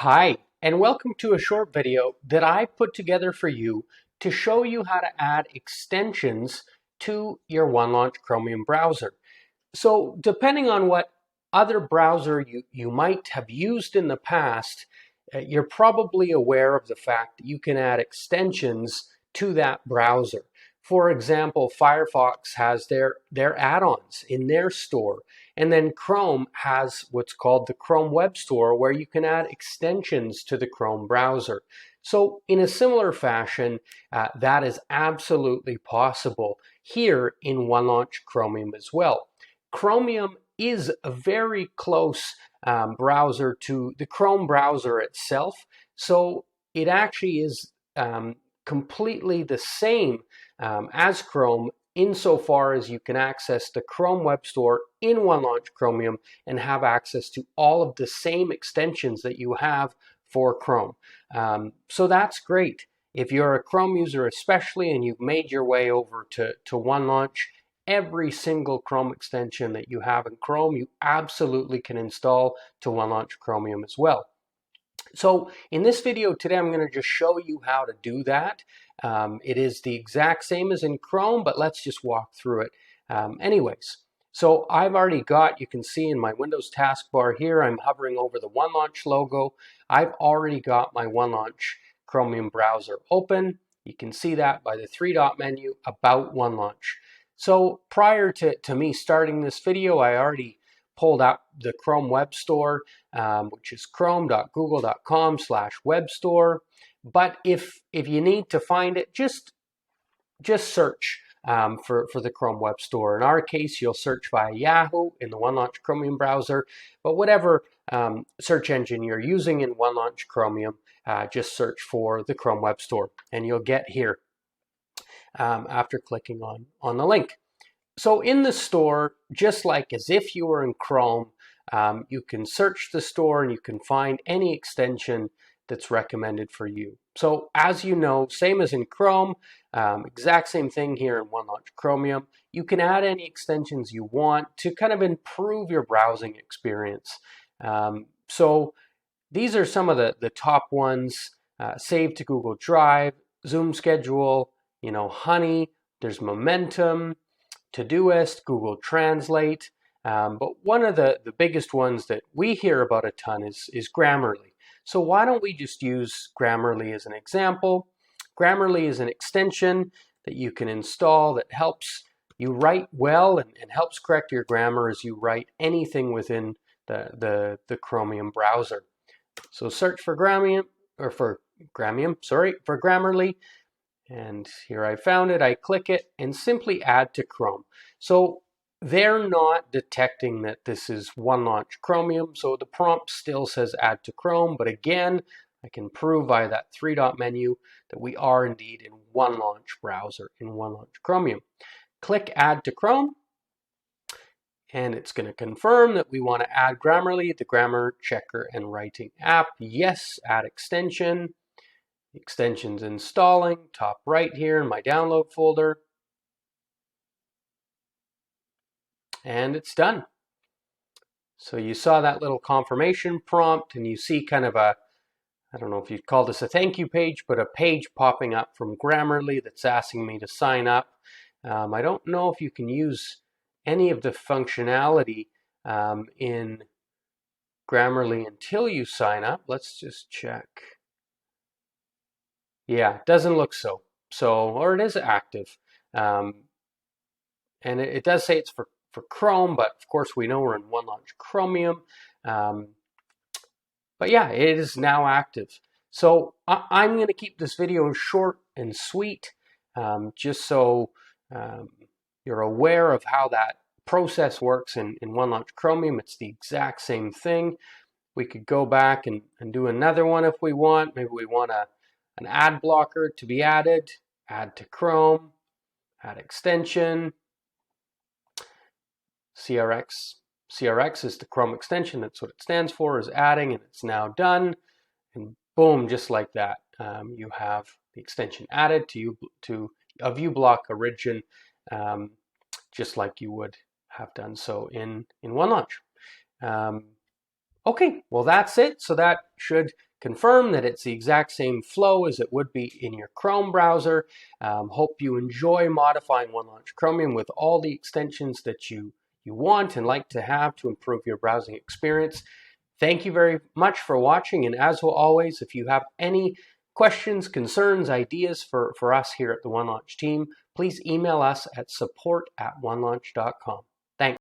Hi, and welcome to a short video that I put together for you to show you how to add extensions to your OneLaunch Chromium browser. So depending on what other browser you might have used in the past, you're probably aware of the fact that you can add extensions to that browser. For example, Firefox has their add-ons in their store. And then Chrome has what's called the Chrome Web Store, where you can add extensions to the Chrome browser. So in a similar fashion, that is absolutely possible here in OneLaunch Chromium as well. Chromium is a very close browser to the Chrome browser itself, so it actually is completely the same as Chrome insofar as you can access the Chrome Web Store in OneLaunch Chromium and have access to all of the same extensions that you have for Chrome. So that's great. If you're a Chrome user especially and you've made your way over to OneLaunch, every single Chrome extension that you have in Chrome, you absolutely can install to OneLaunch Chromium as well. So in this video today, I'm going to just show you how to do that. It is the exact same as in Chrome, but let's just walk through it anyways. So I've already got, you can see in my Windows taskbar here, I'm hovering over the OneLaunch logo. I've already got my OneLaunch Chromium browser open. You can see that by the three-dot menu, About OneLaunch. So prior to me starting this video, I already pulled up the Chrome Web Store, which is chrome.google.com/webstore. But if you need to find it, just search for the Chrome Web Store. In our case, you'll search via Yahoo in the OneLaunch Chromium browser, but whatever search engine you're using in OneLaunch Chromium, just search for the Chrome Web Store, and you'll get here after clicking on the link. So in the store, just like as if you were in Chrome, you can search the store and you can find any extension that's recommended for you. So as you know, same as in Chrome, exact same thing here in OneLaunch Chromium. You can add any extensions you want to kind of improve your browsing experience. So these are some of the top ones: Save to Google Drive, Zoom Schedule, Honey, there's Momentum, Todoist, Google Translate, but one of the biggest ones that we hear about a ton is Grammarly. So why don't we just use Grammarly as an example? Grammarly is an extension that you can install that helps you write well and helps correct your grammar as you write anything within the Chromium browser. So search for Grammarly, and here I found it. I click it and simply add to Chrome. So they're not detecting that this is OneLaunch Chromium, so the prompt still says add to Chrome, but again, I can prove via that three-dot menu that we are indeed in OneLaunch browser, in OneLaunch Chromium. Click add to Chrome, and it's going to confirm that we want to add Grammarly, the grammar checker and writing app. Yes, add extension. Extensions installing, top right here in my download folder. And it's done. So you saw that little confirmation prompt and you see kind of a, I don't know if you'd call this a thank you page, but a page popping up from Grammarly that's asking me to sign up. I don't know if you can use any of the functionality in Grammarly until you sign up. Let's just check. Yeah, it doesn't look so. Or it is active. And it does say it's for Chrome, but of course we know we're in OneLaunch Chromium. But yeah, it is now active. So I'm going to keep this video short and sweet, just so you're aware of how that process works in OneLaunch Chromium. It's the exact same thing. We could go back and do another one if we want. Maybe we want an ad blocker to be added, add to Chrome, add extension. CRX is the Chrome extension. That's what it stands for, is adding, and it's now done. And boom, just like that, you have the extension added to a view block origin, just like you would have done so in OneLaunch. Okay, well that's it. So that should confirm that it's the exact same flow as it would be in your Chrome browser. Hope you enjoy modifying OneLaunch Chromium with all the extensions that you want and like to have to improve your browsing experience. Thank you very much for watching, and as always, if you have any questions, concerns, ideas for us here at the OneLaunch team, please email us at support@onelaunch.com. Thanks.